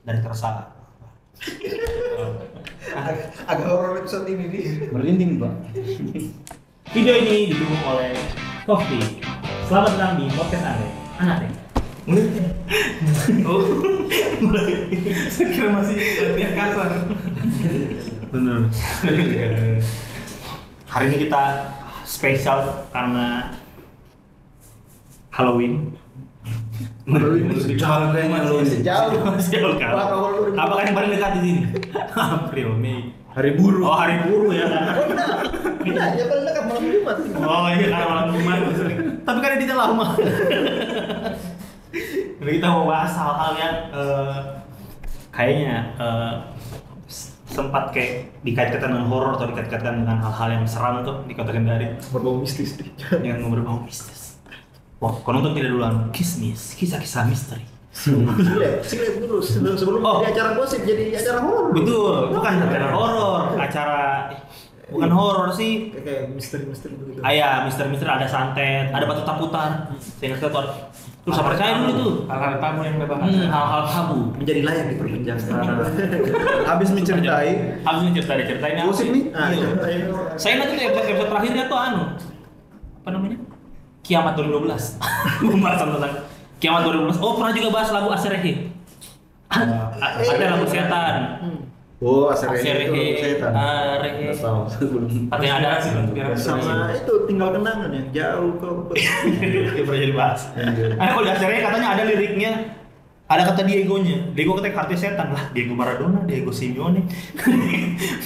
dari tersalah. Agak horor episode ini nih. Merinding, Pak. Video ini didukung oleh Coffee. Selamat datang di podcast Aneh. Oh, saya kira masih latihan kasar. Bener. Hari ini kita spesial karena Halloween. Jauh kayaknya lu. Jauh. Jauh kan? Apakah yang paling dekat di sini? April, Mei. Hari buruh. Oh, hari buruh ya kan? Nah, ya paling dekat malam Jumat. Oh iya, karena malam Jumat. Tapi kan editnya lama. Jadi kita mau bahas hal-hal yang kayaknya sempat kayak dikait-kaitkan dengan horor atau dikait-kaitkan dengan hal-hal yang seram tuh di Kota Kendari. Berbau mistis nih. Yang berbau mistis. Wah, kau nonton tidak duluan? Kisah-kisah misteri. Silep dulu sebelum Oh. jadi acara gosip jadi acara horor. Betul, bukan acara horor, bukan horor sih. Kayak misteri-misteri begitu. Ya, misteri-misteri ada santet, ada batu taputan. Saya ingat tuh. Terus apa percaya dulu tuh? Hal-hal tabu yang kita bahas. Hal-hal tabu. Menjadi layak diperbincangkan. Habis mencertai. Habis cerita-ceritainnya. Gosip nih. Iya. Saya ingat tuh episode terakhirnya tuh apa namanya? Kiamat 2012. Pembahasan tentang Kiamat 2012. Oh, pernah juga bahas lagu Aserehe. Ada lagu setan. Oh, Aserehe Aserehe. itu setan. Rehe. Nggak tahu. Katanya ada sih. Sama itu tinggal kenangan yang jauh kau. Dia pernah jadi bahas. Kalau di Aserehe katanya ada liriknya. Ada kata Diegonya. Diego katanya artinya setan lah. Diego Maradona, Diego Simeone.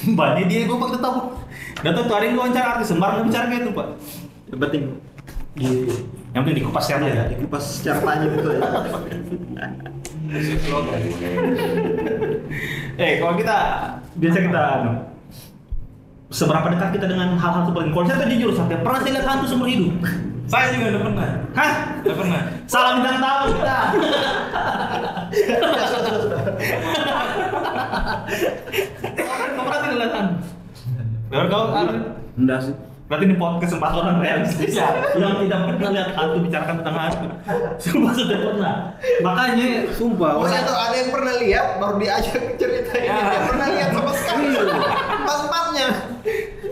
Mbaknya Diego Pak tahu. Datang tuh ada yang wawancara artis sembarang bicara gitu, Pak. Penting Yang penting dikupas secara ya. dikupas secara tanya gitu ya. Kalau kita biasa kita seberapa dekat kita dengan hal-hal seperti ini? Kalau saya jujur sampai pernah saya lihat hantu seumur hidup. Saya juga udah pernah. Hah? Udah pernah. Salah bintang tamu kita. Kau pernah tidak lihat hantu? Baru kau Enggak sih. berarti ini podcast 4 orang realistis yang tidak pernah lihat hantu bicarakan tentang hantu. Semua sudah pernah. Makanya Sumpah. Oh, saya tuh ada yang pernah lihat baru diajak ceritain. Dia pernah lihat sama sekali. Pas-pasnya.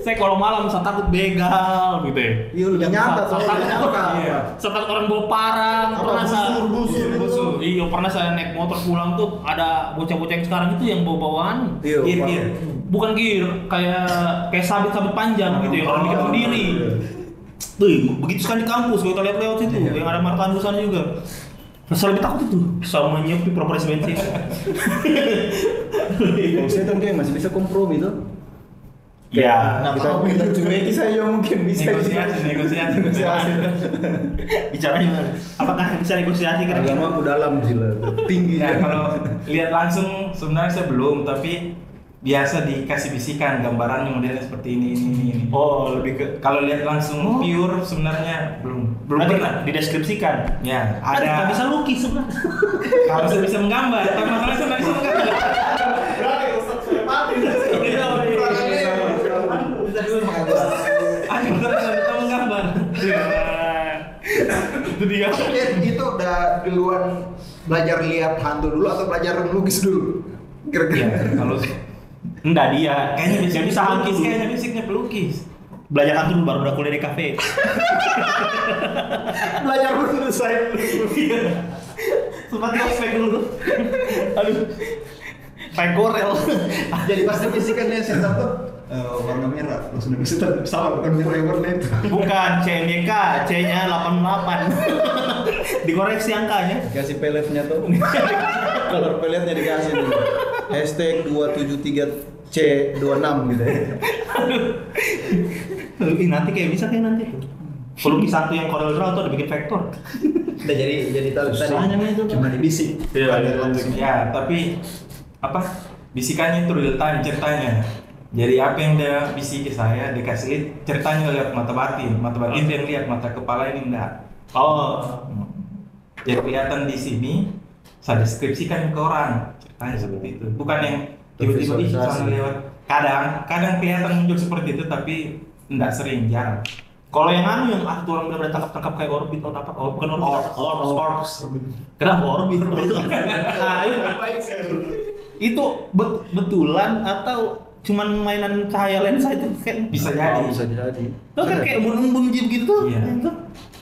saya kalau malam saya takut begal gitu ya. Iya, udah nyata Saya soalnya. takut Iya. saya takut orang bawa parang. Pernah saya busur. Iya, pernah saya naik motor pulang tuh ada bocah-bocah yang sekarang itu yang bawa-bawaan Iya, Gear. bukan gear, kayak sabit-sabit panjang gitu yang orang bikin sendiri. Tuh, begitu sekali di kampus kalau kita lihat-lihat situ yang ada marka di sana juga. Saya lebih takut itu sama nyepi propolis bensin. Kalau setan kayak masih bisa kompromi tuh. Ya, Kita cueki saja mungkin bisa. Negosiasi. bicara gimana? Apakah bisa negosiasi kira-kira? Agama aku dalam gila, tinggi. Ya kalau lihat langsung sebenarnya saya belum, tapi biasa dikasih bisikan gambarannya modelnya seperti ini. Oh, lebih ke Kalau lihat langsung pure sebenarnya belum nanti pernah. dideskripsikan. Ya, Ada ada. bisa lukis sebenarnya. Kalau saya bisa menggambar, tapi masalahnya saya nggak bisa menggambar. Aku nggak bisa menggambar. Itu dia. Itu udah duluan belajar lihat hantu dulu atau belajar melukis dulu? Kira-kira. Ya, kalau Enggak dia. kayaknya bisa bisa pelukis, hantu. kayaknya basicnya pelukis. Belajar hantu dulu baru udah kuliah di kafe. Belajar dulu selesai. Sempat ngefake dulu. Aduh. Kayak gorel. Jadi pasti bisikannya setan tuh warna merah. Langsung bisa salah bukan merah yang warna itu. Bukan CMYK, C-nya 88. Dikoreksi angkanya. Kasih peletnya tuh. Color peletnya dikasih tuh. Hashtag 273C26 gitu ya. Ih, nanti kayak bisa kayak nanti. Kalau bisa satu yang Corel Draw tuh dibikin vektor. Udah jadi tahu Susahnya itu. cuma dibisik. Iya, langsung. Ya, tapi apa? Bisikannya itu real time ceritanya. Jadi apa yang dia bisiki saya dikasih lihat ceritanya lewat mata batin itu yang lihat, mata kepala ini enggak. Oh, Jadi kelihatan di sini saya deskripsikan ke orang ceritanya seperti itu. Bukan yang tiba-tiba Tervisualisasi. sama lewat. Kadang kelihatan muncul seperti itu tapi enggak sering, jarang. Kalau yang anu yang tuh orang benar-benar tangkap kayak orbit atau apa? Oh, bukan orbs. Kenapa orbit? Nah, itu betulan atau cuman mainan cahaya lensa itu kayak Bisa jadi. Bisa jadi. Itu kan kayak embun-embun gitu. Iya. Gitu.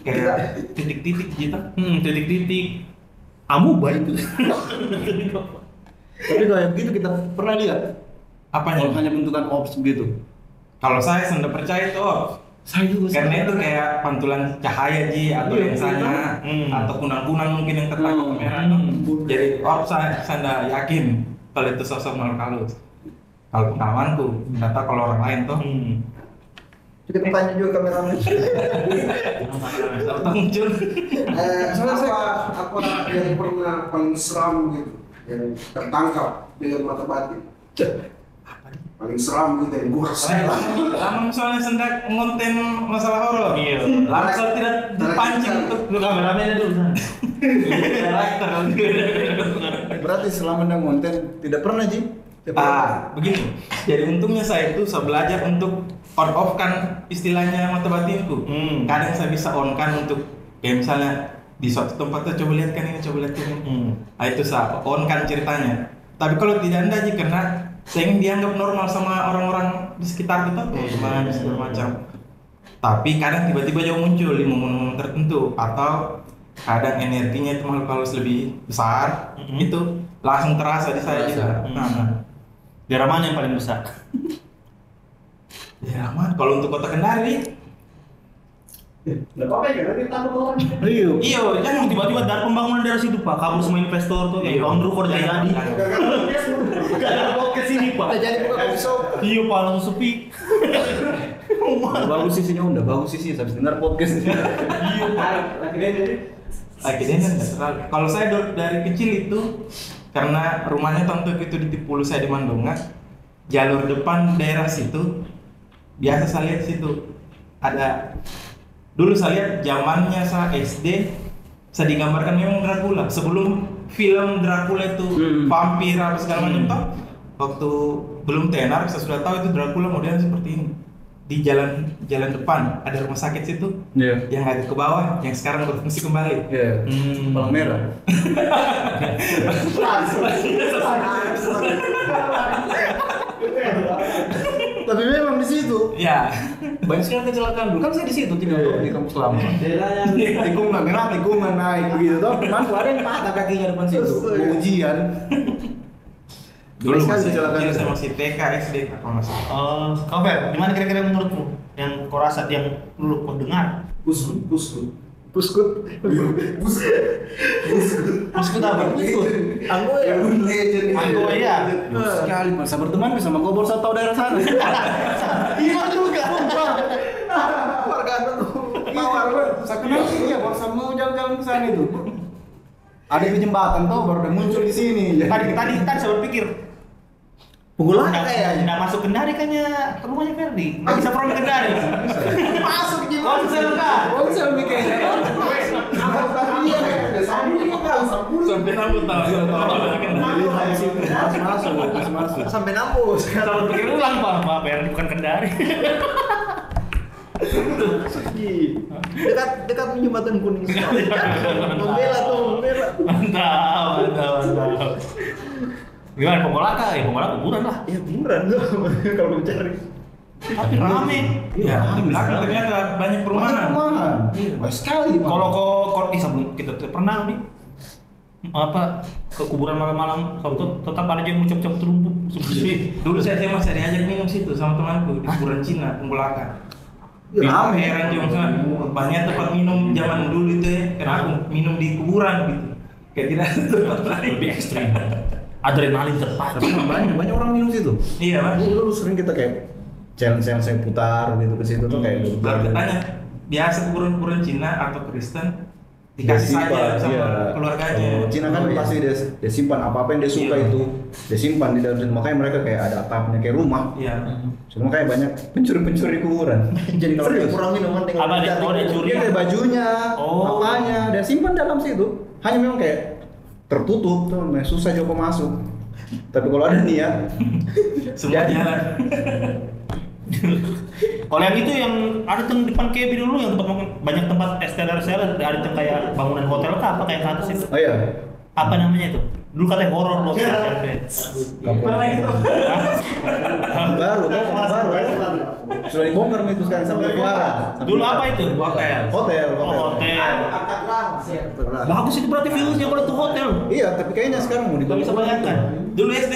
Kayak titik-titik gitu. Titik-titik. Amuba itu. Tapi kayak begitu kita pernah lihat. Apanya? Kalau hanya bentukan orbs begitu. Kalau saya sudah percaya itu, Saya juga. karena itu kayak pantulan cahaya ji atau Iya, lensanya atau kunang-kunang mungkin yang tertangkap kamera itu. Jadi saya tidak yakin kalau itu sosok makhluk halus. Kalau pengalamanku, nggak tahu kalau orang lain tuh. Kita tanya juga kameramen. Atau muncul. Apa yang pernah paling seram gitu, yang tertangkap dengan mata batin? Paling seram gitu yang gue Saya rasain. lama soalnya sendak ngonten masalah horor. Iya. Langsung tidak dipancing untuk Lu kameramennya dulu. karakter. Berarti selama anda konten tidak pernah Ji? Begini. Jadi untungnya saya itu saya belajar untuk on off kan istilahnya mata batinku. Kadang saya bisa on kan untuk kayak misalnya di suatu tempat tuh coba lihat kan ini, coba lihat ini. Nah itu saya on kan ceritanya. Tapi kalau tidak ada Ji, karena saya ingin dianggap normal sama orang-orang di sekitar kita tuh, teman segala macam. Tapi kadang tiba-tiba jauh muncul di momen-momen tertentu atau kadang energinya itu makhluk halus lebih besar, itu langsung terasa di saya juga. Daerah mana yang paling besar? Ya aman. Kalau untuk kota Kendari, Nggak apa-apa ya, nanti takut orang. Iya, jangan tiba-tiba dari pembangunan daerah situ Pak, kabur semua investor tuh, yang tahun dulu jadi. Gak ada podcast sini Pak. Jadi bukan coffee shop. Iya Pak, langsung sepi. Bagus sisinya udah bagus sisi habis dengar podcast ini. akhirnya kan nggak terlalu. Kalau saya dari kecil itu karena rumahnya tentu itu di Tipulu, saya di Mandonga, jalur depan daerah situ biasa saya lihat situ ada. Dulu saya lihat zamannya saya SD, saya digambarkan memang Dracula. Sebelum film Dracula itu vampir apa segala macam toh, waktu belum tenar saya sudah tahu itu Dracula modelnya seperti ini. Di jalan depan ada rumah sakit situ, yang agak ke bawah, yang sekarang berfungsi kembali. Palang merah. Tapi memang di situ Ya, banyak sekali kecelakaan dulu. Kan saya di situ tinggal di kampus lama. Tikungan merah, tikungan naik begitu toh. Teman ada yang patah kakinya depan situ. Mau ujian. dulu Banyak sekali masih kecelakaan kecil, itu. saya masih TK SD kalau nggak salah. Kau Fer, gimana kira-kira menurutmu? Yang kau rasa, yang lu kau dengar? Puskut. Puskut. Puskut apa? Anggo ya. Anggo ya. Sekali masa berteman bisa sama gobor saya tahu daerah sana. Iya juga. Warga anu. Mawar, saya kenal sih ya, waktu mau jalan-jalan ke sana itu. Ada di jembatan tuh baru udah muncul di sini. Tadi saya berpikir Penggulaan nggak kayaknya. nggak masuk Kendari kayaknya ke rumahnya Ferdi. Nggak bisa from Kendari. Masuk gimana? Konsel kan? Ponsel mikirnya. Sampai nambut tahu. Masuk. Sampai nambus. Kalau pikir ulang Pak Ferdi bukan Kendari. Dekat jembatan kuning. Membela. Mantap. Gimana Pemolaka? Ya Pemolaka kuburan lah. Ya beneran kalau mencari. Tapi rame. Ya, di belakang ternyata banyak perumahan. Banyak sekali. Kalau kok sebelum kita pernah nih apa ke kuburan malam-malam tetap ada yang mengucap-ucap rumput seperti Dulu saya masih diajak minum situ sama temanku di kuburan Cina, Pembulakan. Rame. Heran juga kan, banyak tempat minum zaman dulu itu ya, karena aku minum di kuburan gitu. Kayak tidak ada tempat lain. lebih ekstrim. Adrenalin terpacu. Tapi banyak orang minum situ. Iya, Mas. Dulu sering kita kayak challenge saya putar gitu ke situ tuh kayak Baru tanya, biasa kuburan Cina atau Kristen dikasih saja sama keluarganya. Cina kan pasti dia simpan apa yang dia suka itu, dia simpan di dalam situ. Makanya mereka kayak ada atapnya kayak rumah. Iya. Cuma kayak banyak pencuri kuburan. Jadi kalau dia kurang minuman tinggal Apa mencari. dia curi? dia kayak bajunya, Oh. apanya, dia simpan dalam situ. Hanya memang kayak tertutup tuh, susah coba masuk. Tapi kalau ada niat, Semua jadi. jalan. Kalau yang itu yang ada di depan KB dulu yang tempat banyak tempat seller ada yang kayak bangunan hotel apa kayak ke atas itu. Oh iya. Apa namanya itu? Dulu katanya horor loh SMP. Mana itu? Baru kan baru. Sudah dibongkar itu sekarang sampai keluar. Dulu apa itu? Hotel. Hotel. Oh, hotel. Bagus itu berarti view-nya kalau itu hotel. Iya, tapi kayaknya sekarang mau Nggak bisa bayangkan. Dulu SD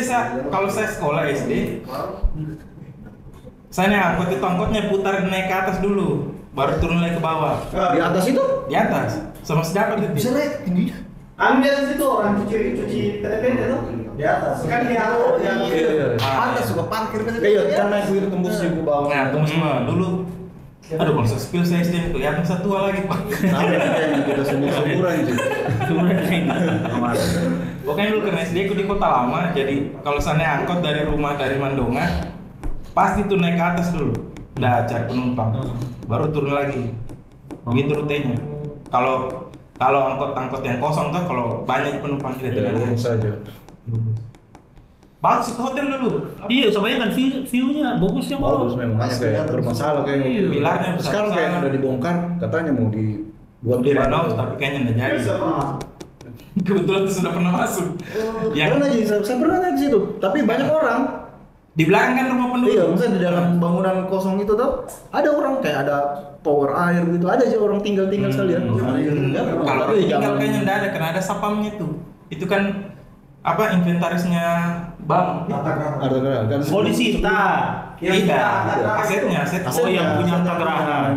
kalau saya sekolah SD, saya naik angkot itu angkotnya putar naik ke atas dulu, baru turun lagi ke bawah. Di atas itu? Di atas, sama sedapat itu. Bisa naik tinggi. Di atas itu orang cuci PTPT tuh di atas. Kan di atas yang Atas suka parkir PTPT. Iya, kan naik itu tembus ke bawah. Nah, tunggu semua dulu. Aduh, kalau spill saya SD kelihatan satu lagi pak. Sampai kita semua-semuran sih. Pokoknya dulu karena SD aku di kota lama, jadi kalau saya naik angkot dari rumah dari Mandonga, pasti tuh naik ke atas dulu, udah cari penumpang, baru turun lagi. Begitu rutenya. Kalau angkot yang kosong tuh, kalau banyak penumpang kita tidak saja. bagus itu hotel dulu. Iya, saya bayangkan view-nya bagus ya Bagus memang, hanya kayak bermasalah kayaknya. Pilarnya Sekarang kayak udah dibongkar, katanya mau dibuat direnov, tapi kayaknya nggak jadi. Kebetulan tuh sudah pernah masuk. Yang Pernah aja, saya pernah aja di situ, tapi banyak orang. di belakang kan rumah penduduk. Iya, misalnya di dalam bangunan kosong itu tuh ada orang kayak ada tower air gitu, ada aja orang tinggal sekalian. Kalau tinggal kayaknya nggak ada, karena ada sapamnya tuh. Itu kan apa inventarisnya bank. Ada kan. Oh disita. Tidak, asetnya. Oh yang punya harta gerahan.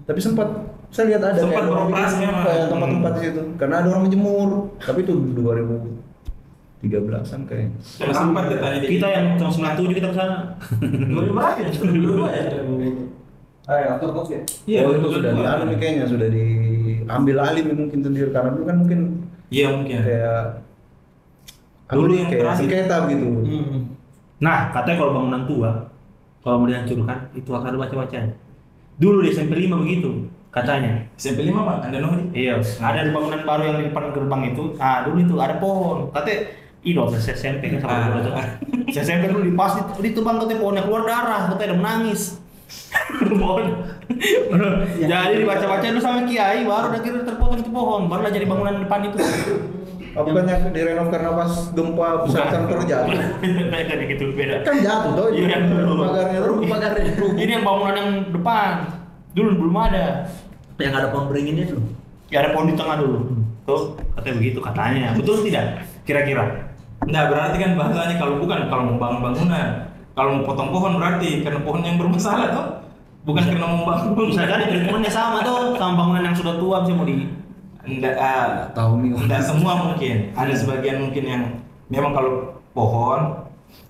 Tapi sempat saya lihat ada Sempat kayak orang beroperasi bikin memang. kayak tempat-tempat di situ karena ada orang menjemur. Tapi itu 2013-an kayaknya. Karena sempat ditanya di Kita yang tahun 97 kita ke sana. 2000 ya? 2002 ya? Iya, Oh, itu sudah dialih nih kayaknya, sudah diambil alih mungkin sendiri karena dulu kan mungkin Iya mungkin. kayak Dulu dulu yang kayak terakhir. sengketa gitu. Nah, katanya kalau bangunan tua, kalau mau dihancurkan, itu akan ada baca-bacanya. Dulu di SMP 5 begitu, katanya. SMP 5 Pak, Anda nongol di? Iya, ada di bangunan baru yang di depan gerbang itu. Ah, dulu itu ada pohon. Katanya, ino SMP kan sama dulu tuh. SMP dulu dipas ditebang katanya pohonnya keluar darah, katanya ada menangis. Pohon. Jadi dibaca-baca dulu sama kiai, baru akhirnya terpotong itu pohon, barulah jadi bangunan depan itu. Bukannya direnov karena pas gempa besar terjatuh. Kayak gitu beda. Kan jatuh tuh. Iya, yang dulu. Pagarnya. Ini yang bangunan yang depan. Dulu belum ada. Yang ada pohon beringinnya tuh. Ya ada pohon di tengah dulu. Tuh, katanya begitu katanya. Betul tidak? Kira-kira. Nah berarti kan bahasanya kalau mau bangun bangunan, kalau mau potong pohon berarti karena pohon yang bermasalah tuh, bukan karena mau bangun. Bisa jadi treatmentnya sama tuh, sama bangunan yang sudah tua bisa mau di. Enggak, Tahu nih. enggak semua mungkin. Ada sebagian mungkin yang memang kalau pohon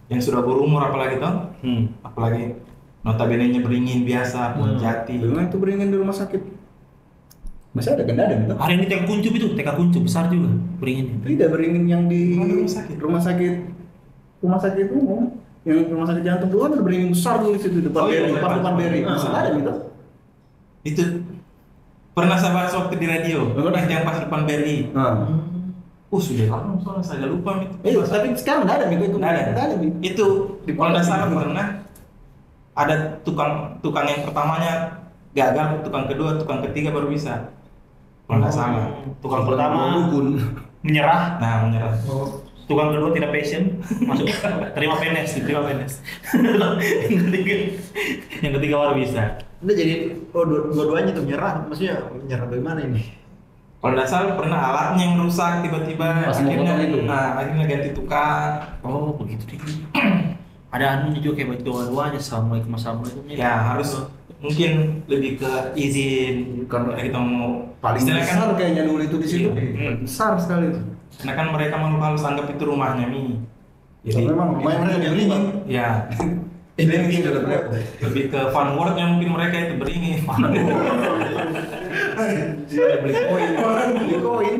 yang sudah berumur apalagi tuh, apalagi notabene-nya beringin biasa, pohon jati. Memang itu beringin di rumah sakit. Masih ada kan ada gitu? Ada yang di TK Kuncup itu, TK Kuncup besar juga beringinnya. Tidak beringin yang di Rumah sakit. rumah sakit umum. Yang rumah sakit jantung dulu ada beringin besar dulu di situ depan Oh iya, BRI, depan BRI. Masih ada gitu. Itu pernah saya bahas waktu di radio, yang pas depan BRI. Nah. Sudah lama soalnya saya lupa itu. Tapi sekarang nggak ada itu. Nggak ada. Nggak ada. Itu kalau nggak salah pernah ada tukang yang pertamanya gagal, tukang kedua, tukang ketiga baru bisa. Kalau nggak salah. Tukang pertama dukun. menyerah, Nah menyerah. tukang kedua tidak passion, masuk terima PNS. yang ketiga baru bisa. Udah jadi dua-duanya tuh menyerah. Maksudnya menyerah bagaimana ini? Kalau nggak salah pernah alatnya yang rusak tiba-tiba, Pas mau potong itu. akhirnya ganti tukang. Oh begitu deh. Ada anunya juga kayak dua-duanya assalamualaikum. Ya harus mungkin lebih ke izin Karena kita mau Paling istilahnya besar kayaknya dulu itu di situ. Iya. Besar sekali itu. karena kan mereka harus anggap itu rumahnya Mi. Jadi memang rumahnya mereka yang beringin. Ya Ini sudah berapa? lebih ke fun wordnya mungkin mereka itu beringin. Beli koin.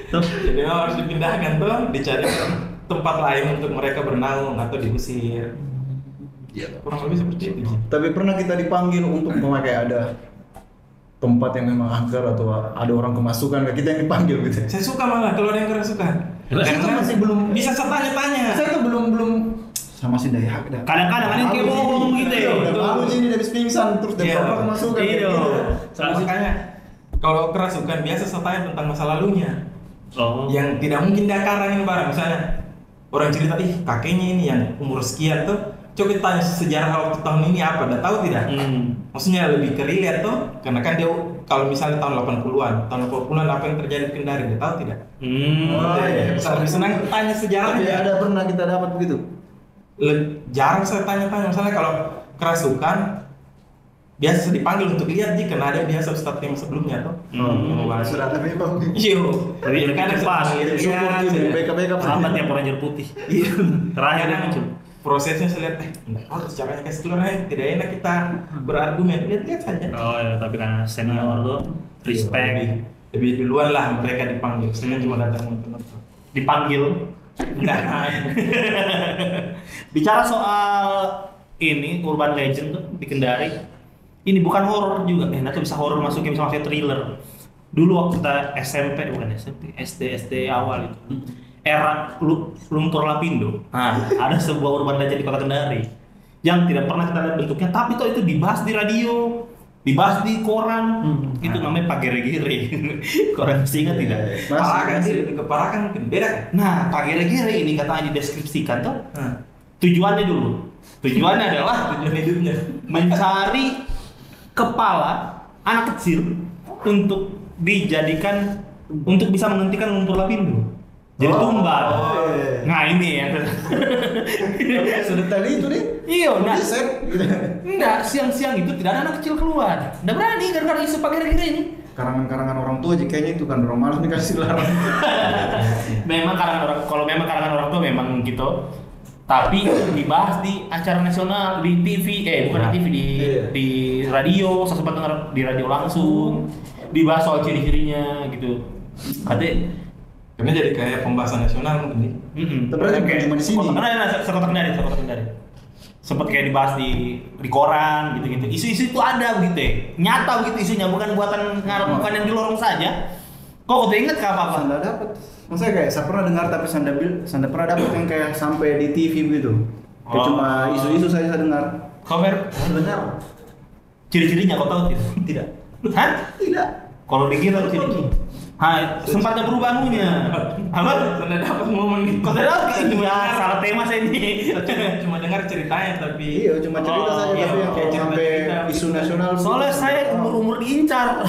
Jadi memang harus dipindahkan tuh, dicari tempat lain untuk mereka bernaung atau diusir. Kurang lebih seperti itu. Tapi pernah kita dipanggil untuk memakai ada tempat yang memang angker atau ada orang kemasukan, kita yang dipanggil gitu. Saya suka malah kalau ada yang kurang suka. Saya tuh masih belum bisa tanya-tanya. Saya tuh belum sama si Dayak dah. Kadang-kadang ada yang kayak bohong gitu ya. Udah malu sih ini habis pingsan terus Iya. dia masuk kan. Iya. Makanya kalau kerasukan biasa saya tanya tentang masa lalunya. Oh. Yang tidak mungkin dia karangin barang, misalnya orang cerita kakeknya ini yang umur sekian tuh, coba tanya sejarah waktu tahun ini apa, udah tahu tidak? Maksudnya lebih ke relate tuh, karena kan dia kalau misalnya tahun 80-an apa yang terjadi di Kendari, udah tahu tidak? Oh iya. Lebih senang tanya sejarahnya. Tapi ada pernah kita dapat begitu. Jarang saya tanya-tanya, misalnya kalau kerasukan biasa dipanggil untuk lihat jika ada biasa Ustadz yang sebelumnya tuh. Sudah tapi bang. Iya. Tapi Kadang pas saya gitu. lihat, Backup. Sahabat yang Ranger putih. Iya. Terakhir Kadang muncul. prosesnya saya lihat, harus caranya kasih keluar tidak enak kita berargumen, lihat saja. Oh ya, tapi karena senior tuh respect. Lebih duluan lah mereka dipanggil, saya cuma datang nonton. Dipanggil. Enggak. Bicara soal ini urban legend tuh di Kendari. Ini bukan horor juga, atau bisa horor masuknya bisa masuk thriller. Dulu waktu kita SMP, bukan SMP, SD awal itu. Era Luntur Lapindo. Nah, ada sebuah urban legend di Kota Kendari yang tidak pernah kita lihat bentuknya, tapi tuh itu dibahas di radio, dibahas di koran. Itu namanya Pak Gere-Gere. Koran masih ingat tidak? Parakan sih, lebih ke parakan mungkin beda kan? Nah, Pak Gere-Gere ini katanya dideskripsikan tuh. Tujuannya adalah Tujuan hidupnya mencari kepala anak kecil untuk dijadikan untuk bisa menghentikan Luntur Lapindo. Jadi tumbal. Nah ini ya. Sudah tadi itu nih. Iya, nah, Set. enggak, siang-siang itu tidak ada anak kecil keluar. Nggak berani gara-gara isu Pak Gere-Gere ini. Karangan-karangan orang tua aja kayaknya itu kan orang malas nih kasih larang. Memang karangan orang tua memang gitu. Tapi dibahas di acara nasional di TV, bukan di TV, di radio, saya sempat dengar di radio langsung. Dibahas soal ciri-cirinya gitu. Katanya karena jadi kayak pembahasan nasional mungkin. Tapi bukan cuma di sini. Sekota Kendari. Sempat kayak dibahas di koran gitu-gitu. Isu-isu itu ada begitu ya. Nyata begitu isunya, bukan buatan ngarep, bukan yang di lorong saja. Kok udah inget ke apa-apa? Sanda dapat. Maksudnya kayak saya pernah dengar tapi Sanda pernah dapat yang kayak sampai di TV begitu. Kayak cuma isu-isu saja saya dengar. Komer Benar. ciri-cirinya kau tahu tidak? Tidak. Hah? Tidak. Kalau dikira ciri. Sempatnya berubah anunya. Apa? Sudah dapat momen gitu. Kau tahu ini ya salah tema saya ini. Cuma dengar ceritanya tapi Iya, cuma cerita saja iya, tapi yang kayak cerita sampai cerita. isu nasional. Soalnya saya umur diincar.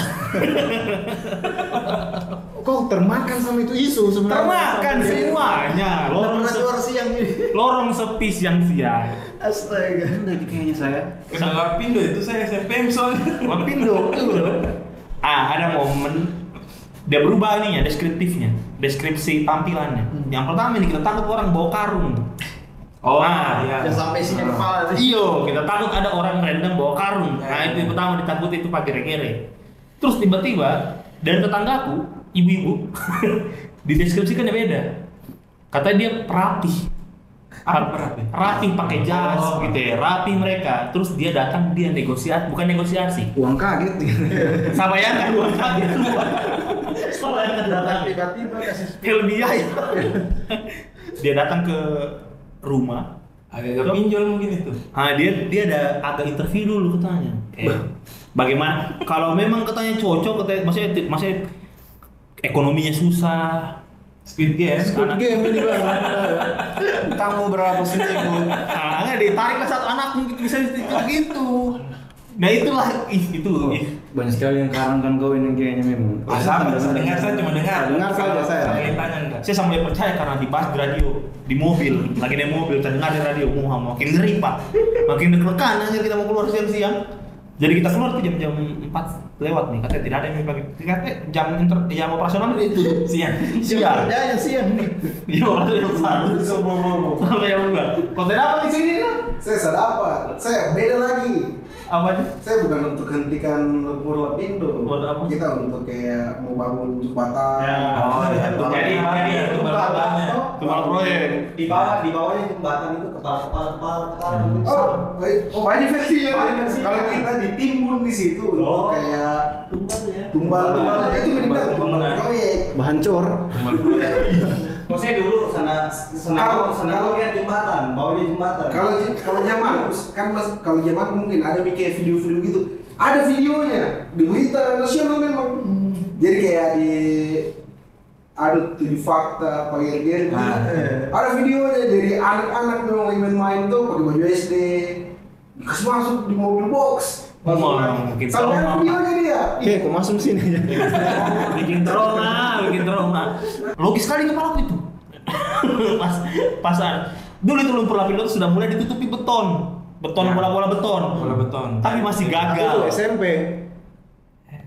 Kok termakan sama itu isu sebenarnya? Termakan semuanya. Lorong sepi siang-siang. Astaga. Jadi kayaknya saya. Kalau Pindo itu saya SMP soalnya. Lapindo. Ada momen dia berubah nih ya deskripsi tampilannya. Yang pertama nih kita takut orang bawa karung. Iya. Yang sampai sini kepala. Iyo, kita takut ada orang random bawa karung. Nah itu yang pertama ditakuti itu Pak Gere-Gere. Terus tiba-tiba dari tetanggaku, ibu-ibu, dideskripsikannya beda. Katanya dia rapih. Rapi pakai jas gitu ya, rapi mereka. Terus dia datang, dia bukan negosiasi. Uang kaget. Sama yang kan uang kaget. Sama yang kan datang Tiba-tiba kasih biaya. Dia datang ke rumah. Agak pinjol mungkin itu. Dia ada agak interview dulu katanya. Bagaimana kalau memang katanya cocok, katanya maksudnya ekonominya susah. Squid Game. Game ini bang. Kamu berapa seminggu? Nggak ditarik lah satu anak mungkin bisa gitu. Nah itulah itu. Banyak sekali yang karangkan kau ini kayaknya memang. Saya cuma dengar. Dengar saja saya. Tanya enggak. Saya sampai percaya karena dibahas di radio, di mobil, lagi naik mobil, terdengar di radio, makin ngeri Pak, makin deg-degan aja kita mau keluar siang-siang. Jadi kita keluar tuh jam 4 lewat nih, katanya tidak ada yang pagi. Katanya jam operasional itu siang. kerjanya siang nih. Iya operasional satu. Sampai jam 2. Kau tidak apa di sini lah? Saya dapat. Saya beda lagi. Apa nih? Saya bukan untuk hentikan Lumpur Lapindo. Buat apa? Kita untuk kayak mau bangun jembatan. Jadi itu baru proyek. Di bawahnya jembatan itu kepala. Oh, baik. Oh, banyak versinya. Kalau kita ditimbun di situ untuk kayak tumbal itu kita proyek. Bahan cor. Saya dulu sana lihat jembatan, bawahnya jembatan. Kalau zaman kan kalau zaman mungkin ada kayak video-video gitu. Ada videonya di berita nasional memang. Jadi kayak di ada tuh di fakta pagi gitu. Ada videonya dari anak-anak memang lagi main-main tuh pakai baju SD. Dikasih masuk di mobil box. Mungkin Sampai ada videonya dia. Oke, kok masuk sini aja. bikin trauma. Logis sekali kepala itu. pasar. Dulu itu lumpur lapindo sudah mulai ditutupi beton. Bola-bola beton. Bola beton. Tapi masih Itu gagal.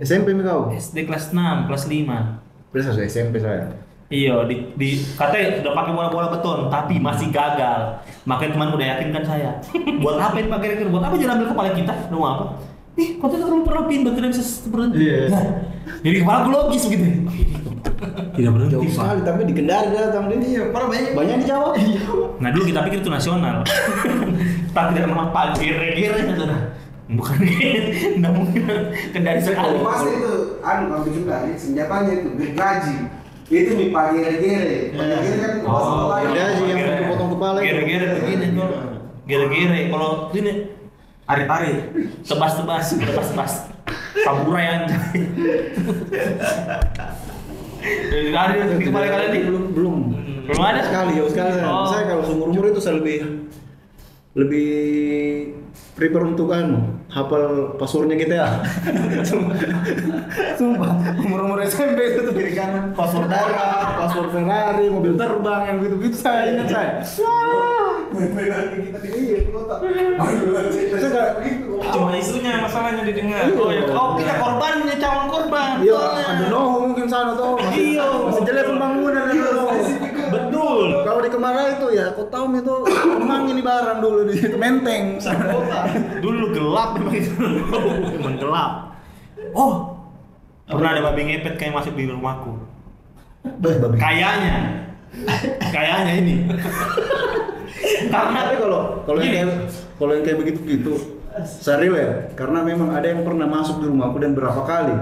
SMP kau. SD kelas 6, kelas 5. Berasa SMP saya. Iya, di katanya udah pakai bola-bola beton, tapi masih gagal. Makanya teman udah yakinkan saya. Buat apa ini Pak kira-kira? Buat apa jangan ambil kepala kita? Mau apa? Kota terlalu perapin, tidak bisa seperti. Iya. Jadi kepala aku logis gitu. Tidak berhenti. Jauh sekali, tapi di Kendari datang dia. Iya, parah Banyak di Jawa. Nah dulu kita pikir itu nasional. Tapi tidak nama Pak gere-gere saudara. Bukan tidak mungkin Kendari sekali. Pasti itu kalau bikin dari senjatanya itu gergaji. Itu nih Pak Gere-Gere. Pak Gere kan bahasa Melayu. Gergaji yang potong kepala itu. Gere-gere begini tuh. Gere-gere kalau ini Ari-ari. tebas-tebas. Samurai anjay. Ada di kepala kalian nih? Belum ada Sekali, jauh sekali. Oh. Saya kalau seumur-umur itu saya lebih prepare untuk hafal passwordnya GTA. Sumpah, umur SMP itu tuh kiri kanan password darah, password Ferrari, mobil terbang yang gitu-gitu saya ingat saya. Cuma isunya masalahnya didengar. kita korbannya, calon korban. Iya, ada Noho mungkin sana tuh. Masih jelek pembangunan itu. Betul. Kalau di Kemarau itu ya, kau tahu itu emang ini barang dulu di Menteng. Dulu gelap memang itu. Memang gelap. Oh, pernah ada babi ngepet kayak masuk di rumahku. Kayaknya ini. Karena Tapi kalau yang kayak begitu saya relate karena memang ada yang pernah masuk di rumahku dan berapa kali.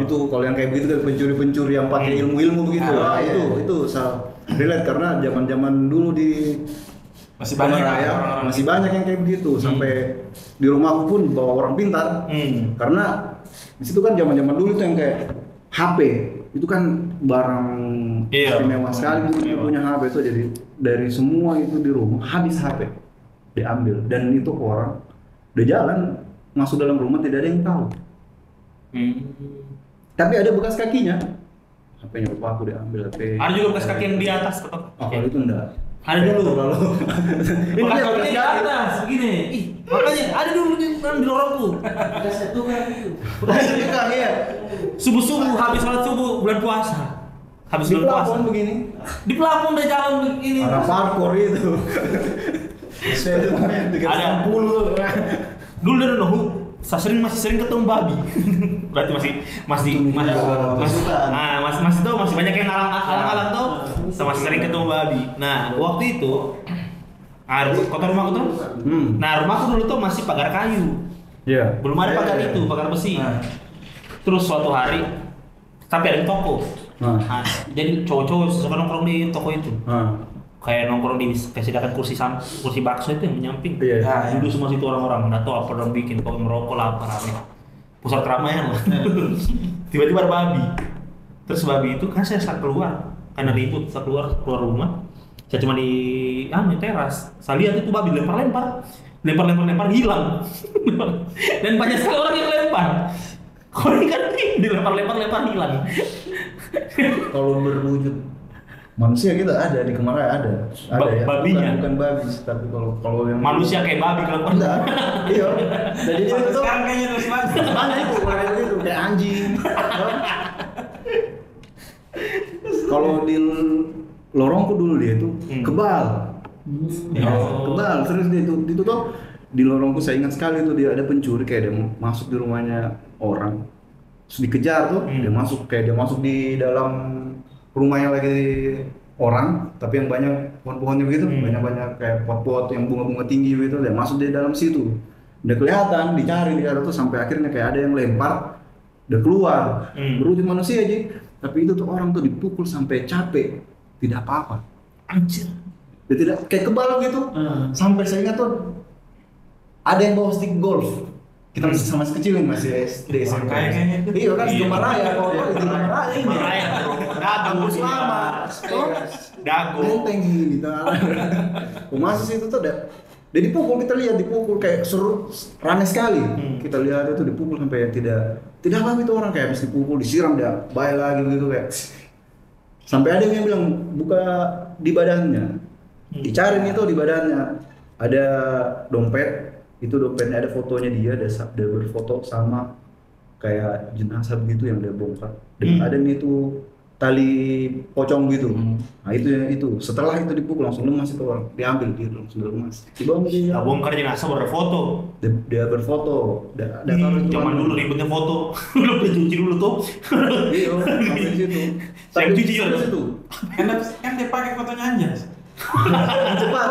Itu kalau yang kayak begitu kan pencuri-pencuri yang pakai ilmu-ilmu begitu. Itu saya relate karena zaman-zaman dulu di Masih banyak ya, orang-orang masih banyak yang kayak begitu sampai di rumahku pun bawa orang pintar. Karena di situ kan zaman-zaman dulu itu yang kayak HP itu kan barang istimewa sekali dulu punya HP itu, jadi dari semua itu di rumah habis HP diambil dan itu orang udah jalan masuk dalam rumah tidak ada yang tahu. Tapi ada bekas kakinya. HP-nya bapak aku diambil HP. ada juga bekas kaki yang di atas ketok. Kalau itu enggak. Ada dulu. Ini Bekas dia kaki bekas di kaki. atas begini. Makanya ada dulu di lorongku. Ada satu kan itu. Iya. Subuh-subuh habis sholat subuh bulan puasa. Habis Di bulan puasa. plafon begini. Di plafon udah jalan begini. Ada parkour itu. Saya itu Ada 30. Dulu dari Nohu, masih sering ketemu babi. Berarti masih banyak yang ngalang tuh, masih sering ketemu babi. Nah, waktu itu kota rumahku tuh. Nah, rumahku dulu tuh masih pagar kayu. Iya. Belum ada pagar itu, pagar besi. Terus suatu hari tapi ada di toko. Nah, jadi cowok-cowok suka nongkrong di toko itu. Kayak nongkrong di kesediakan kursi bakso itu yang menyamping. Iya. Nah, duduk semua situ orang-orang, nggak tahu apa orang bikin, kok merokok lah apa rame. Pusat keramaian lah. Tiba-tiba ada babi. Terus babi itu kan saya saat keluar, karena ribut, saya keluar rumah. Saya cuma di teras. Saya lihat itu babi lempar hilang. Dan banyak sekali orang yang lempar. Kalau ini kan dilempar hilang. Kalau berwujud manusia kita ada di Kemarau ada ya. Babinya. Bukan babi, tapi kalau yang Manusia kayak babi kalau enggak. Iya. Jadi itu tuh sekarang kayaknya terus banget. mana itu kayak gitu kayak anjing. Kalau di lorongku dulu dia itu kebal. Kebal terus dia itu tuh di lorongku saya ingat sekali tuh dia ada pencuri kayak dia masuk di rumahnya orang. Terus dikejar tuh, dia masuk di dalam rumah yang lagi orang, tapi yang banyak pohon-pohonnya begitu, banyak kayak pot-pot yang bunga-bunga tinggi gitu, dia masuk di dalam situ. Udah kelihatan, dicari tuh sampai akhirnya kayak ada yang lempar, udah keluar, berwujud manusia aja. Tapi itu tuh orang tuh dipukul sampai capek, tidak apa-apa. Anjir. Dia tidak kayak kebal gitu. Sampai saya ingat tuh ada yang bawa stick golf. Kita masih sama kecilin masih SD SMP. Kayaknya itu. Iya kan di Maraya kalau Iya. di Maraya ini. Maraya, bro. Dago Selama. Dago. Benteng gini tengah. Masuk situ tuh ada. Dia dipukul, kita lihat dipukul kayak seru, rame sekali. Kita lihat itu dipukul sampai tidak apa itu orang kayak habis dipukul, disiram dia baik lagi gitu kayak. Sampai ada yang bilang buka di badannya, dicariin itu di badannya ada dompet, itu dompetnya ada fotonya dia, ada berfoto sama kayak jenazah begitu yang dia bongkar. Dan ada itu tali pocong gitu. Nah itu setelah itu dipukul langsung lemas itu orang, diambil dia langsung lemas. Dibawa dia. Nah, bongkar jenazah berfoto. Dia berfoto. Zaman dulu ribetnya foto. Lu cuci dulu tuh. Iya, sampai situ. Saya cuci juga sampai situ. Kan dia pakai fotonya Anjas. Cepat.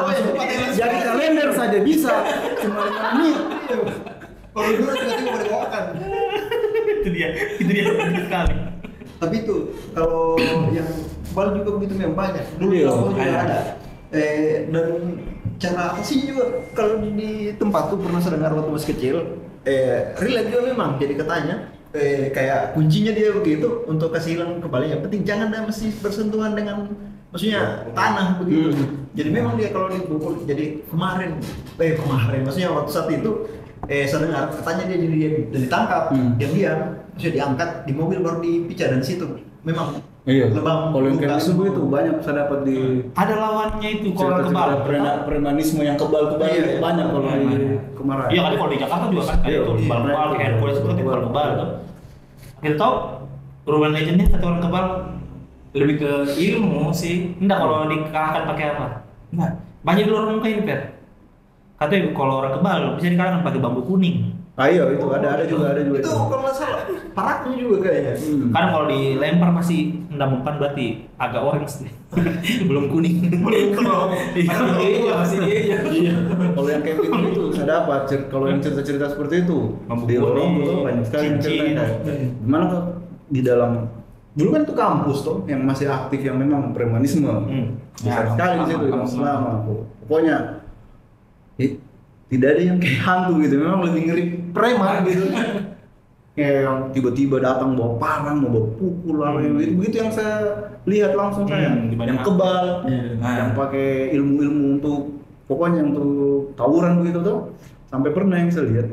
Jadi kalender saja bisa. Cuma 5 menit. Kalau dulu tiba-tiba boleh bawakan. Itu dia penting sekali. Tapi itu kalau yang bal juga begitu memang banyak. Dulu Iya, contoh juga banyak. ada. Dan cara apa sih juga kalau di tempat tuh pernah saya dengar waktu masih kecil. Relate juga memang jadi katanya. Kayak kuncinya dia begitu untuk kasih hilang kembali. Yang penting jangan ada mesti bersentuhan dengan maksudnya tanah begitu. Jadi memang dia kalau dipukul jadi kemarin maksudnya waktu saat itu saya dengar katanya dia ditangkap diam-diam, maksudnya diangkat di mobil baru dipijak dan situ memang lebam. Kalau yang kayak luka gitu itu banyak saya dapat di Ada lawannya itu kalau orang kebal. premanisme yang kebal-kebal Iya, itu banyak kalau di kemarin. Iya kan kalau di Jakarta juga kan kayak Iya, itu iya. kebal-kebal kayak Hercules itu kan kebal-kebal tuh. Kita tahu urban legendnya kata orang kebal Lebih ke ilmu sih. enggak kalau dikalahkan pakai apa? Enggak. Banyak dulu orang muka ini Per. Katanya kalau orang kebal bisa dikalahkan pakai bambu kuning. Ayo itu ada juga Itu kalau nggak salah paraknya juga kayaknya. Karena kalau dilempar masih enggak mempan berarti agak orange nih. Belum kuning. Masih dia. Iya. Kalau yang kayak gitu itu saya dapat. Kalau yang cerita-cerita seperti itu Bambu di kuning, Lorong tuh banyak sekali cincin. cerita. Gimana kok di dalam dulu kan itu kampus tuh yang masih aktif yang memang premanisme. Besar Ya, sekali di situ di kampus lama. Pokoknya tidak ada yang kayak hantu gitu. Memang lebih ngeri preman gitu. Kayak yang tiba-tiba datang bawa parang, mau bawa pukul apa yang begitu yang saya lihat langsung saya. Dibanding Yang kebal, yang pakai ilmu-ilmu untuk pokoknya untuk tawuran begitu tuh. Sampai pernah yang saya lihat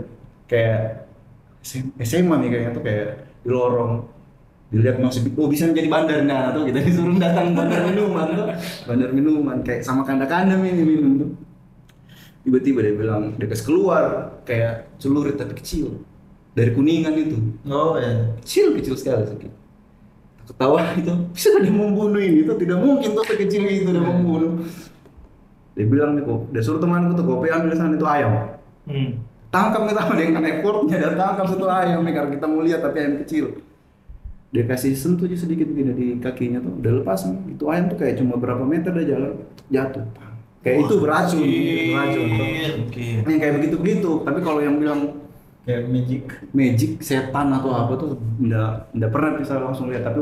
kayak SMA nih kayaknya tuh kayak di lorong dilihat masih bisa menjadi bandar nah tuh kita disuruh datang bandar minuman tuh bandar minuman kayak sama kanda-kanda minum tuh tiba-tiba dia bilang dia kasih keluar kayak celurit tapi kecil dari Kuningan itu kecil sekali sedikit ketawa itu bisa dia membunuh ini itu tidak mungkin tuh sekecil itu dia membunuh dia bilang nih kok dia suruh temanku tuh kopi ambil sana itu ayam tangkap kita dengan effortnya dan tangkap satu ayam nih karena kita mau lihat tapi ayam kecil dia kasih sentuh aja sedikit gini di kakinya tuh udah lepas nih itu ayam tuh kayak cuma berapa meter dia jalan jatuh kayak itu beracun yang kayak begitu tapi kalau yang bilang Kayak magic setan atau apa tuh nggak pernah bisa langsung lihat tapi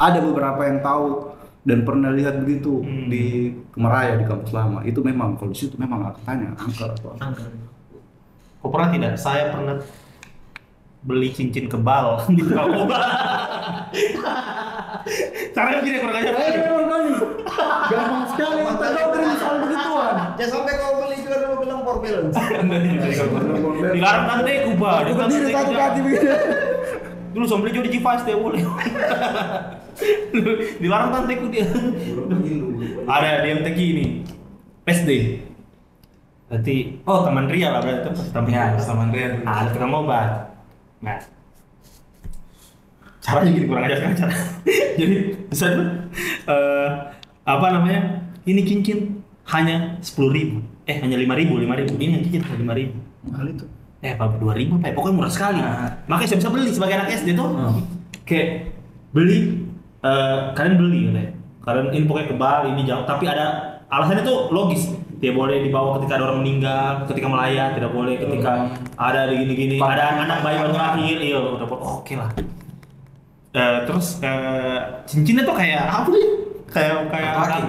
ada beberapa yang tahu dan pernah lihat begitu di Kemaraya di kampus lama itu memang kalau di situ memang aku tanya angker atau apa. Kau pernah tidak? Saya pernah beli cincin kebal di Narkoba. Caranya begini kurang ajar. Gampang sekali kita doktrin soal begituan. Jangan sampai kau beli juga dulu bilang power balance. Dilarang tante kuba. Berdiri satu kaki begini. Dulu saya beli juga di G5 dia boleh. Dilarang tanteku dia. Ada di MTQ ini. PSD. Berarti teman Ria lah berarti itu teman Ya, sama Andrea. ada tukang obat. Nah, caranya gini kurang ajar kan cara. Jadi bisa tuh apa namanya? Ini cincin hanya 10.000. Hanya 5.000. Ini yang cincin 5.000. Mahal itu. Apa 2.000 apa ya? Pokoknya murah sekali. Makanya saya bisa beli sebagai anak SD tuh. Kayak beli kalian beli katanya. Kalian ini pokoknya kebal, ini jauh, tapi ada alasannya tuh logis. Tidak boleh dibawa ketika ada orang meninggal, ketika melayat, tidak boleh ketika ada gini-gini, ada anak bayi baru lahir, iya udah oke lah. Terus cincinnya tuh kayak apa sih? kayak Laki.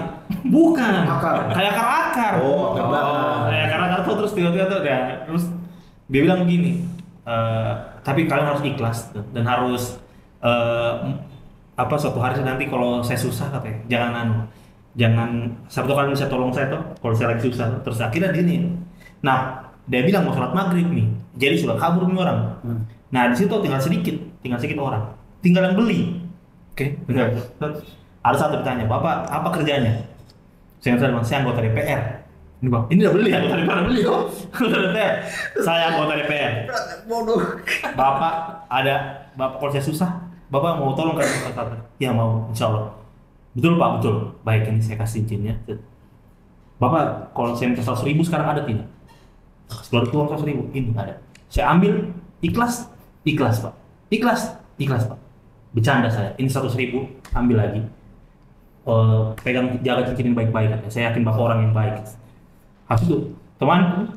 bukan Akar. kayak akar. Oh, akar. Kayak akar tuh terus tiba-tiba tuh ya terus dia bilang begini, tapi kalian harus ikhlas dan harus suatu hari nanti kalau saya susah katanya jangan sabtu kalian bisa tolong saya tuh kalau saya lagi susah. Terus akhirnya gini, nah dia bilang mau sholat maghrib nih, jadi sudah kabur nih orang. Nah di situ tinggal sedikit orang, tinggal yang beli. Oke, benar. Terus ada satu bertanya, Bapak apa kerjanya? Saya bilang, saya anggota DPR. Ini Bang, ini udah beli anggota DPR beli kok. Anggota DPR. Saya anggota DPR. Bodoh. Bapak kalau saya susah, Bapak mau tolong kan? Ya mau, insya Allah. Betul Pak, betul. Baik, ini saya kasih cincinnya. Bapak kalau saya minta 100.000 sekarang ada tidak? Keluar uang 100.000, ini ada. Saya ambil, ikhlas Pak. Ikhlas Pak. Bercanda saya, ini 100.000, ambil lagi. Pegang, jaga cincinin baik-baik katanya. Saya yakin Bapak orang yang baik. Habis itu, teman,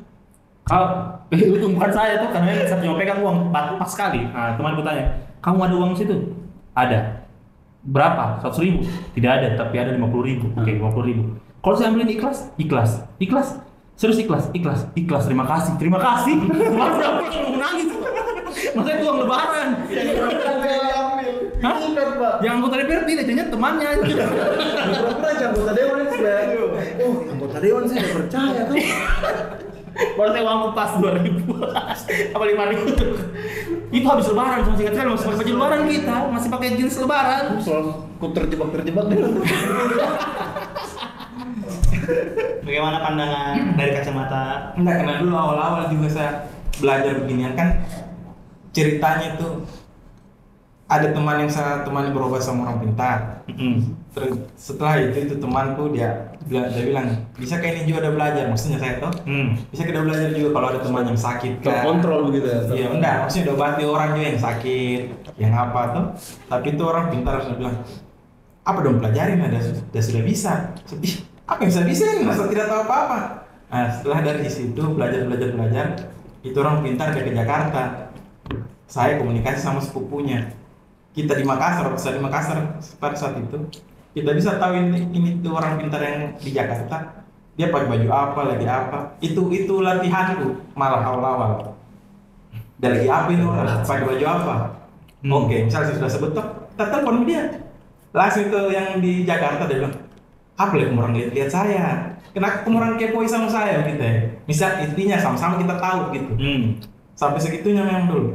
itu bukan saya tuh, karena saya cuma pegang uang pas sekali. Nah, teman bertanya, kamu ada uang situ? Ada. Berapa? 100.000? Tidak ada, tapi ada 50.000. Oke, 50.000. Kalau saya ambilin ikhlas. Serius ikhlas. Terima kasih. Mau nangis. Maksudnya itu uang lebaran. Hah? Yang anggota DPR tidak, jadinya temannya. Pura-pura aja anggota dewan sudah. Oh, anggota dewan saya udah percaya tuh. Baru saya uangku pas 2.000 apa 5.000. Itu habis lebaran, sama singkat sekali masih pakai baju lebaran kita, masih pakai jeans lebaran. Soal ku terjebak deh. Bagaimana pandangan dari kacamata? Enggak, karena dulu awal-awal juga saya belajar beginian kan ceritanya tuh ada teman yang saya temani berobat sama orang pintar. Terus setelah itu temanku dia bilang bisa kayak ini juga udah belajar, maksudnya saya tuh bisa kita belajar juga kalau ada teman yang sakit kan. Terkontrol begitu ya. Iya enggak, maksudnya udah obati orang juga yang sakit, yang apa tuh. Tapi itu orang pintar harus bilang apa dong pelajarin, sudah bisa. Ih, apa yang saya bisa ini, masa tidak tahu apa-apa. Nah setelah dari situ belajar, itu orang pintar ke Jakarta. Saya komunikasi sama sepupunya. Kita di Makassar pada saat itu kita bisa tahu ini tuh orang pintar yang di Jakarta. Dia pakai baju apa, lagi apa. Itu latihanku malah awal-awal. Dan lagi apa itu orang pakai baju apa? Oke, misalnya saya sudah sebut tuh, kita telepon dia. Langsung itu yang di Jakarta dia bilang, apa lagi orang lihat saya? Kenapa orang kepoi sama saya gitu ya? Misal intinya sama-sama kita tahu gitu. Sampai segitunya memang dulu.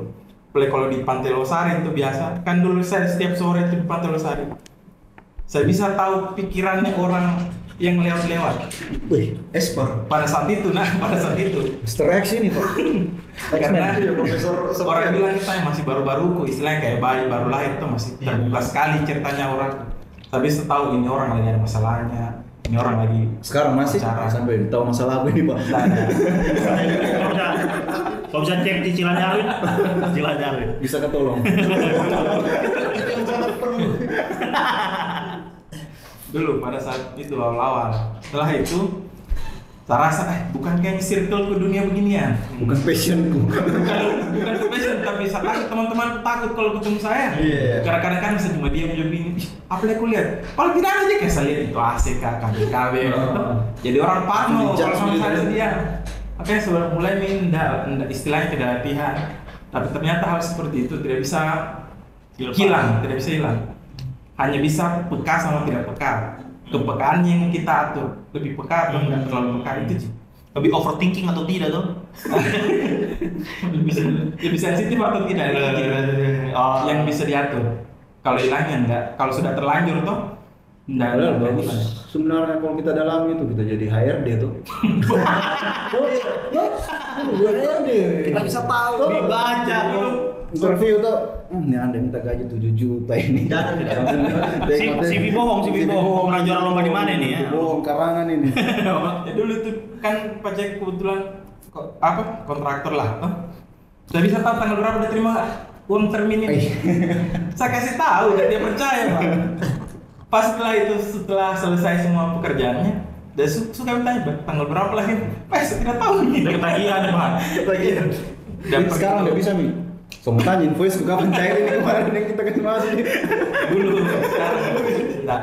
Kalau di Pantai Losari itu biasa, kan dulu saya setiap sore itu di Pantai Losari. Saya bisa tahu pikirannya orang yang lewat-lewat. Wih, Esper. Pada saat itu. Mr. X ini Pak. Karena Profesor orang bilang kita yang masih baru-baruku, istilahnya kayak bayi baru lahir tuh masih terbuka sekali ceritanya orang. Tapi setahu ini orang lagi ada masalahnya, ini orang lagi sekarang masih sampai tahu masalah apa ini Pak. Kalau bisa cek di Cilanjawin. Bisa ketolong. Dulu pada saat itu awal-awal. Setelah itu saya rasa bukan kayak circle ke dunia beginian. Bukan passionku. bukan passion, tapi saya takut teman-teman takut kalau ketemu saya. Kadang-kadang kan bisa cuma diam ini. Apa yang aku lihat? Kalau tidak aja kayak saya lihat itu ACK, KBKB. Jadi orang parno kalau sama saya dia. Oke, sebelum mulai istilahnya tidak latihan. Tapi ternyata hal seperti itu tidak bisa hilang. Hanya bisa peka sama tidak peka. Kepekaan yang kita atur, lebih peka atau tidak terlalu peka itu sih. Lebih overthinking atau tidak tuh? lebih sensitif atau tidak? Yang bisa diatur. Kalau hilangnya enggak, kalau sudah terlanjur toh enggak bagus. Sebenarnya kalau kita dalami itu kita jadi HRD tuh. HRD. Kita bisa tahu. Dibaca tuh. Interview tuh. Ini Anda minta gaji 7 juta ini. CV bohong. Pernah juara lomba di mana nih ya? Bohong karangan ini. Ya dulu tuh kan Pak Jack kebetulan kontraktor lah. Sudah bisa tahu tanggal berapa dia terima uang termin ini. Saya kasih tahu dan dia percaya Pak. Pas setelah selesai semua pekerjaannya, dia suka bertanya tanggal berapa lagi? Pak, saya tidak tahu nih. Ketagihan Pak. Ketagihan. Dan sekarang nggak bisa nih. Kamu tanya invoice kapan cair ini kemarin yang kita kasih masuk. Dulu sekarang enggak.